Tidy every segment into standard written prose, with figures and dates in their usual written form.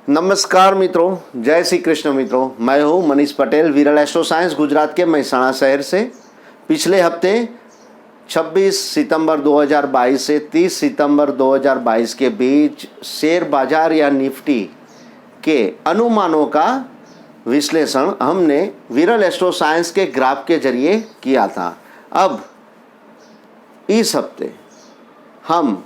नमस्कार मित्रों, जय श्री कृष्ण मित्रों। मैं हूं मनीष पटेल, विरल एस्ट्रो साइंस गुजरात के मेहसाणा शहर से। पिछले हफ्ते 26 सितंबर 2022 से 30 सितंबर 2022 के बीच शेयर बाजार या निफ्टी के अनुमानों का विश्लेषण हमने विरल एस्ट्रो साइंस के ग्राफ के जरिए किया था। अब इस हफ्ते हम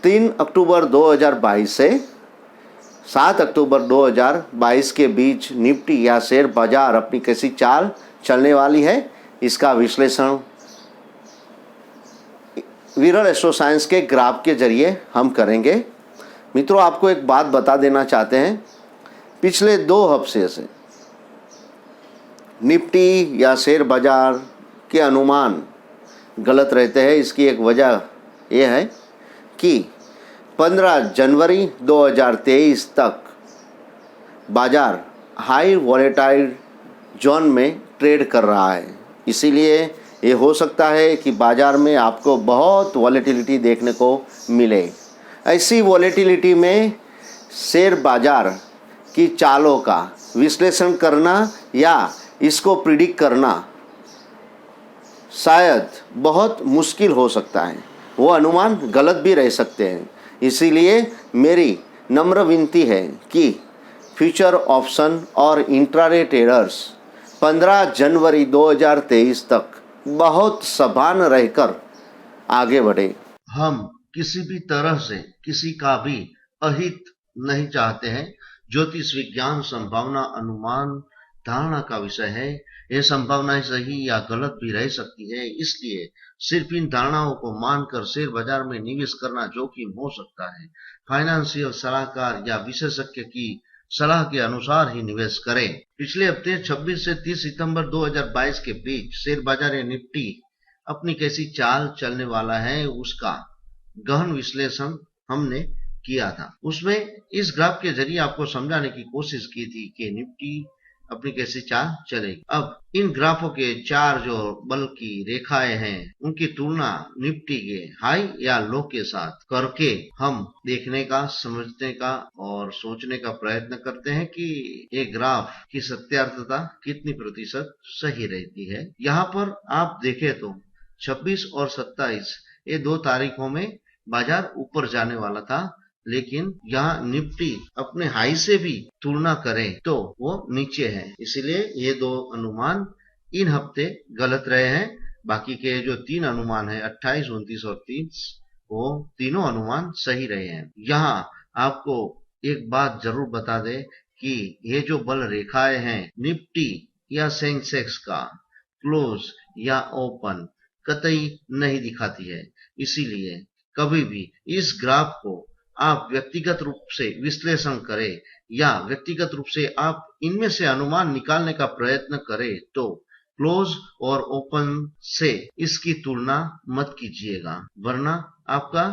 3 अक्टूबर 2022 से 7 अक्टूबर 2022 के बीच निफ्टी या शेयर बाजार अपनी कैसी चाल चलने वाली है, इसका विश्लेषण विरल एस्ट्रो साइंस के ग्राफ के जरिए हम करेंगे। मित्रों, आपको एक बात बता देना चाहते हैं, पिछले 2 हफ्ते से निफ्टी या शेयर बाजार के अनुमान गलत रहते हैं। इसकी एक वजह यह है कि 15 जनवरी 2023 तक बाजार हाई वॉलेटाइल जोन में ट्रेड कर रहा है। इसीलिए ये हो सकता है कि बाजार में आपको बहुत वॉलेटिलिटी देखने को मिले। ऐसी वॉलेटिलिटी में शेयर बाजार की चालों का विश्लेषण करना या इसको प्रिडिक्ट करना शायद बहुत मुश्किल हो सकता है। वो अनुमान गलत भी रह सकते हैं। इसीलिए मेरी नम्र विनती है कि फ्यूचर ऑप्शन और इंट्राडे ट्रेडर्स 15 जनवरी 2023 तक बहुत सावधान रहकर आगे बढ़े। हम किसी भी तरह से किसी का भी अहित नहीं चाहते हैं। ज्योतिष विज्ञान संभावना अनुमान धारणा का विषय है। ये संभावनाएं सही या गलत भी रह सकती है, इसलिए सिर्फ इन धारणाओं को मानकर शेयर बाजार में निवेश करना जोखिम हो सकता है। फाइनेंशियल सलाहकार या विशेषज्ञ की सलाह के अनुसार ही निवेश करें। पिछले हफ्ते 26 से 30 सितंबर 2022 के बीच शेयर बाजार या निफ्टी अपनी कैसी चाल चलने वाला है, उसका गहन विश्लेषण हमने किया था। उसमें इस ग्राफ के जरिए आपको समझाने की कोशिश की थी कि निफ्टी अपनी कैसी चाल चलेगी। अब इन ग्राफों के 4 जो बल की रेखाएं हैं, उनकी तुलना निफ्टी के हाई या लो के साथ करके हम देखने का, समझने का और सोचने का प्रयत्न करते हैं कि ये ग्राफ की सत्यार्थता कितनी प्रतिशत सही रहती है। यहाँ पर आप देखें तो 26 और 27 ये 2 तारीखों में बाजार ऊपर जाने वाला था, लेकिन यहाँ निफ्टी अपने हाई से भी तुलना करें तो वो नीचे है। इसलिए ये 2 अनुमान इन हफ्ते गलत रहे हैं। बाकी के जो 3 अनुमान है 28, 29 और 30, वो तीनों अनुमान सही रहे हैं। यहाँ आपको एक बात जरूर बता दें कि ये जो बल रेखाएं हैं निफ्टी या सेंसेक्स का क्लोज या ओपन कतई नहीं दिखाती है। इसीलिए कभी भी इस ग्राफ को आप व्यक्तिगत रूप से विश्लेषण करें या व्यक्तिगत रूप से आप इनमें से अनुमान निकालने का प्रयत्न करें तो क्लोज और ओपन से इसकी तुलना मत कीजिएगा, वरना आपका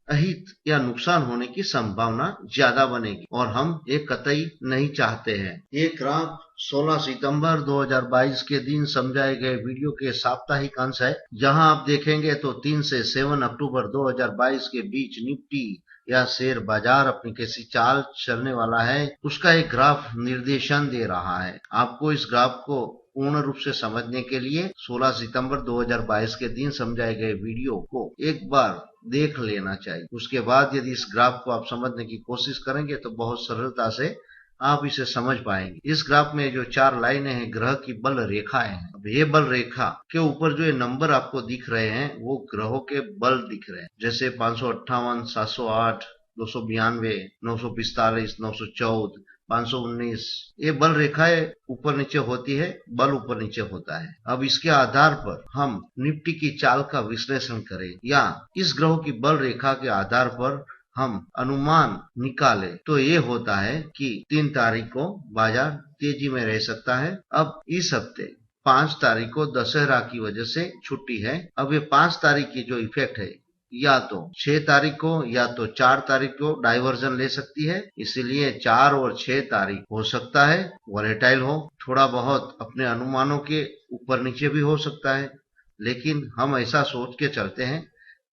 अहित या नुकसान होने की संभावना ज्यादा बनेगी और हम ये कतई नहीं चाहते हैं। ये ग्राफ 16 सितंबर 2022 के दिन समझाए गए वीडियो के साप्ताहिक अंश है। जहां आप देखेंगे तो 3 से 7 अक्टूबर 2022 के बीच निफ्टी या शेयर बाजार अपनी कैसी चाल चलने वाला है, उसका एक ग्राफ निर्देशन दे रहा है। आपको इस ग्राफ को पूर्ण रूप से समझने के लिए 16 सितंबर 2022 के दिन समझाए गए वीडियो को एक बार देख लेना चाहिए। उसके बाद यदि इस ग्राफ को आप समझने की कोशिश करेंगे तो बहुत सरलता से आप इसे समझ पाएंगे। इस ग्राफ में जो 4 लाइनें हैं ग्रह की बल रेखाएं हैं। अब ये बल रेखा के ऊपर जो ये नंबर आपको दिख रहे हैं वो ग्रहों के बल दिख रहे हैं, जैसे 558, 708, 292, 945, 914, 519। ये बल रेखाएं ऊपर नीचे होती है, बल ऊपर नीचे होता है। अब इसके आधार पर हम निफ्टी की चाल का विश्लेषण करें या इस ग्रहों की बल रेखा के आधार पर हम अनुमान निकाले तो ये होता है कि 3 तारीख को बाजार तेजी में रह सकता है। अब इस हफ्ते 5 तारीख को दशहरा की वजह से छुट्टी है। अब ये 5 तारीख की जो इफेक्ट है या तो 6 तारीख को या तो 4 तारीख को डाइवर्जन ले सकती है। इसीलिए 4 और 6 तारीख हो सकता है वॉलेटाइल हो, थोड़ा बहुत अपने अनुमानों के ऊपर नीचे भी हो सकता है। लेकिन हम ऐसा सोच के चलते हैं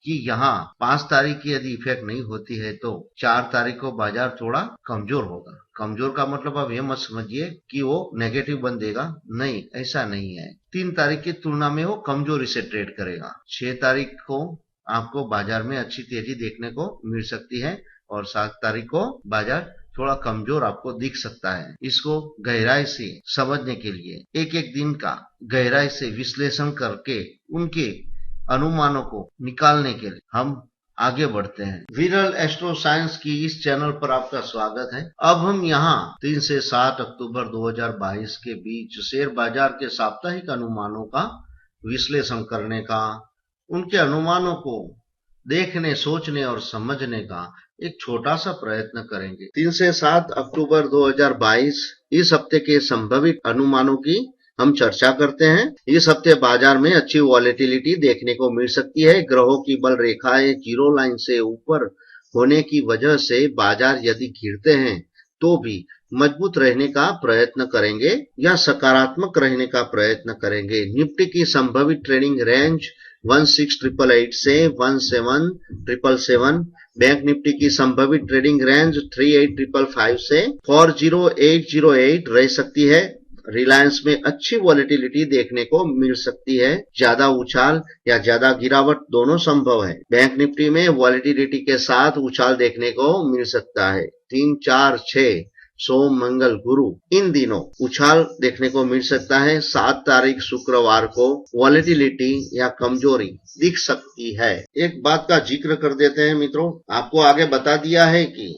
कि यहाँ 5 तारीख की यदि इफेक्ट नहीं होती है तो 4 तारीख को बाजार थोड़ा कमजोर होगा। कमजोर का मतलब आप ये मत समझिए कि वो नेगेटिव बन देगा, नहीं, ऐसा नहीं है। 3 तारीख की तुलना में वो कमजोरी से ट्रेड करेगा। 6 तारीख को आपको बाजार में अच्छी तेजी देखने को मिल सकती है और 7 तारीख को बाजार थोड़ा कमजोर आपको दिख सकता है। इसको गहराई से समझने के लिए एक एक दिन का गहराई से विश्लेषण करके उनके अनुमानों को निकालने के लिए हम आगे बढ़ते हैं। विरल एस्ट्रो साइंस की इस चैनल पर आपका स्वागत है। अब हम यहाँ 3 से 7 अक्टूबर 2022 के बीच शेयर बाजार के साप्ताहिक अनुमानों का विश्लेषण करने का, उनके अनुमानों को देखने, सोचने और समझने का एक छोटा सा प्रयत्न करेंगे। 3 से 7 अक्टूबर 2022 इस हफ्ते के संभावित अनुमानों की हम चर्चा करते हैं। इस हफ्ते बाजार में अच्छी वॉलेटिलिटी देखने को मिल सकती है। ग्रहों की बल रेखाएं जीरो लाइन से ऊपर होने की वजह से बाजार यदि गिरते हैं तो भी मजबूत रहने का प्रयत्न करेंगे या सकारात्मक रहने का प्रयत्न करेंगे। निफ्टी की संभावित ट्रेडिंग रेंज 16,888 से 17,777, बैंक निफ्टी की संभावित ट्रेडिंग रेंज 38,555 से 40,808 रह सकती है। रिलायंस में अच्छी वॉलेटिलिटी देखने को मिल सकती है। ज्यादा उछाल या ज्यादा गिरावट दोनों संभव है। बैंक निफ्टी में वॉलेटिलिटी के साथ उछाल देखने को मिल सकता है। 3, 4, 6 सोम, मंगल, गुरु इन दिनों उछाल देखने को मिल सकता है। 7 तारीख शुक्रवार को वॉलेटिलिटी या कमजोरी दिख सकती है। एक बात का जिक्र कर देते हैं मित्रों, आपको आगे बता दिया है कि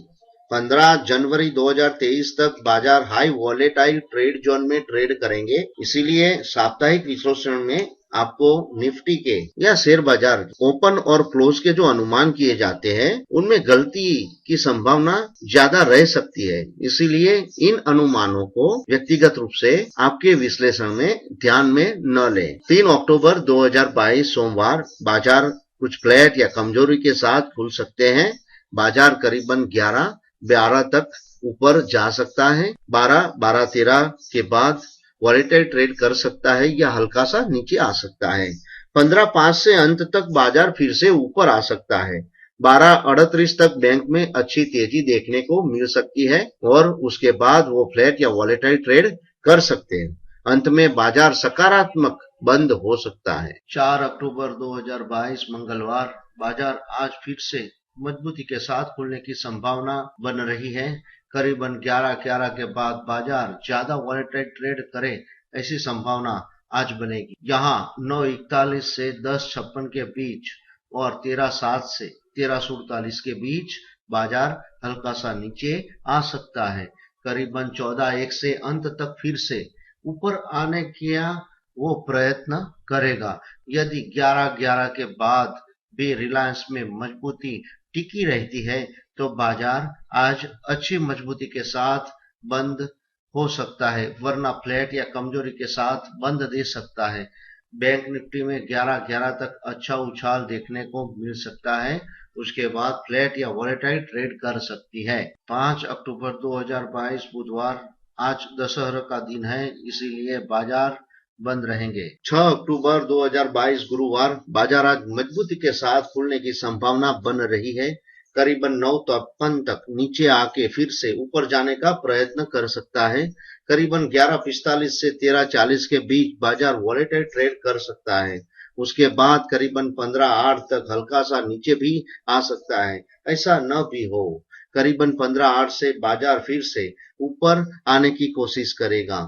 15 जनवरी 2023 तक बाजार हाई वॉलेटाइल ट्रेड जोन में ट्रेड करेंगे। इसीलिए साप्ताहिक विश्लेषण में आपको निफ्टी के या शेयर बाजार ओपन और क्लोज के जो अनुमान किए जाते हैं उनमें गलती की संभावना ज्यादा रह सकती है। इसीलिए इन अनुमानों को व्यक्तिगत रूप से आपके विश्लेषण में ध्यान में न लें। 3 अक्टूबर 2022 सोमवार बाजार कुछ फ्लैट या कमजोरी के साथ खुल सकते हैं। बाजार करीबन 11-12 तक ऊपर जा सकता है। 12-13 के बाद वॉलेटाइल ट्रेड कर सकता है या हल्का सा नीचे आ सकता है। 15-5 से अंत तक बाजार फिर से ऊपर आ सकता है। 12:38 तक बैंक में अच्छी तेजी देखने को मिल सकती है और उसके बाद वो फ्लैट या वॉलेटाइल ट्रेड कर सकते हैं। अंत में बाजार सकारात्मक बंद हो सकता है। 4 अक्टूबर 2022 मंगलवार बाजार आज फिर से मजबूती के साथ खुलने की संभावना बन रही है। करीबन 11-11 के बाद बाजार ज्यादा वॉलेटाइल ट्रेड करे ऐसी संभावना आज बनेगी। यहाँ 9:41 से 10:56 के बीच और 13:07 से 13:47 के बीच बाजार हल्का सा नीचे आ सकता है। करीबन 14:01 से अंत तक फिर से ऊपर आने का वो प्रयत्न करेगा। यदि 11-11 के बाद भी रिलायंस में मजबूती टिकी रहती है तो बाजार आज अच्छी मजबूती के साथ बंद हो सकता है, वरना फ्लैट या कमजोरी के साथ बंद दे सकता है। बैंक निफ्टी में 11-11 तक अच्छा उछाल देखने को मिल सकता है, उसके बाद फ्लैट या वॉलेटाइल ट्रेड कर सकती है। 5 अक्टूबर 2022 बुधवार आज दशहरा का दिन है, इसीलिए बाजार बंद रहेंगे। 6 अक्टूबर 2022 गुरुवार बाजार आज मजबूती के साथ खुलने की संभावना बन रही है। करीबन 9:53 तक नीचे आके फिर से ऊपर जाने का प्रयत्न कर सकता है। करीबन 11:45 से 13:40 के बीच बाजार वॉलेटाइल ट्रेड कर सकता है। उसके बाद करीबन 15:08 तक हल्का सा नीचे भी आ सकता है। ऐसा न भी हो, करीबन 15:08 से बाजार फिर से ऊपर आने की कोशिश करेगा।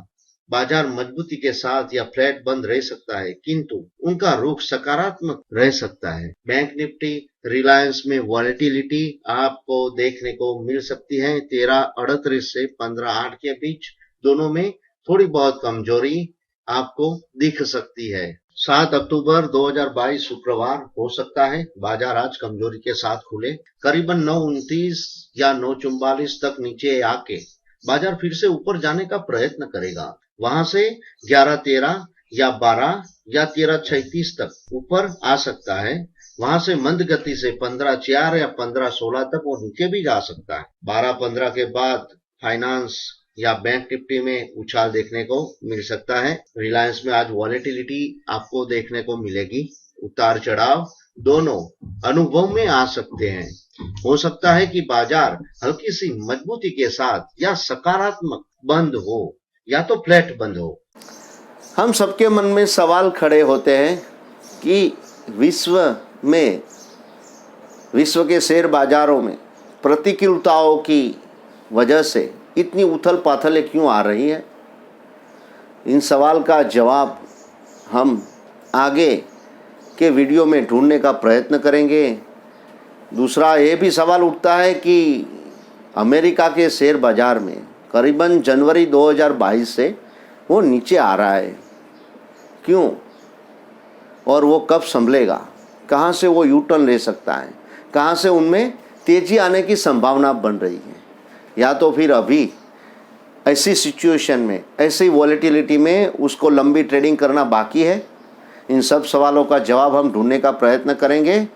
बाजार मजबूती के साथ या फ्लैट बंद रह सकता है, किंतु उनका रुख सकारात्मक रह सकता है। बैंक निफ्टी रिलायंस में वॉलेटिलिटी आपको देखने को मिल सकती है। 13:38 से 15:08 के बीच दोनों में थोड़ी बहुत कमजोरी आपको दिख सकती है। 7 अक्टूबर 2022 शुक्रवार हो सकता है बाजार आज कमजोरी के साथ खुले। करीबन 9:29 या 9:44 तक नीचे आके बाजार फिर से ऊपर जाने का प्रयत्न करेगा। वहां से 11:13 या 12 या 13:36 तक ऊपर आ सकता है। वहां से मंद गति से 15:04 या 15:16 तक वो नीचे भी जा सकता है। 12:15 के बाद फाइनेंस या बैंक निफ्टी में उछाल देखने को मिल सकता है। रिलायंस में आज वॉलेटिलिटी आपको देखने को मिलेगी, उतार चढ़ाव दोनों अनुभव में आ सकते हैं। हो सकता है कि बाजार हल्की सी मजबूती के साथ या सकारात्मक बंद हो या तो फ्लैट बंद हो। हम सबके मन में सवाल खड़े होते हैं कि विश्व के शेयर बाजारों में प्रतिकूलताओं की वजह से इतनी उथल पाथल क्यों आ रही है। इन सवाल का जवाब हम आगे के वीडियो में ढूंढने का प्रयत्न करेंगे। दूसरा ये भी सवाल उठता है कि अमेरिका के शेयर बाज़ार में करीबन जनवरी 2022 से वो नीचे आ रहा है, क्यों और वो कब संभलेगा, कहाँ से वो यू टर्न ले सकता है, कहाँ से उनमें तेज़ी आने की संभावना बन रही है, या तो फिर अभी ऐसी सिचुएशन में, ऐसी वॉलेटिलिटी में उसको लंबी ट्रेडिंग करना बाकी है। इन सब सवालों का जवाब हम ढूंढने का प्रयत्न करेंगे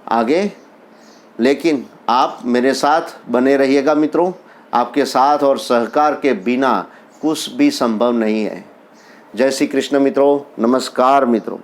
आगे, लेकिन आप मेरे साथ बने रहिएगा मित्रों। आपके साथ और सहकार के बिना कुछ भी संभव नहीं है। जय श्री कृष्ण मित्रों, नमस्कार मित्रों।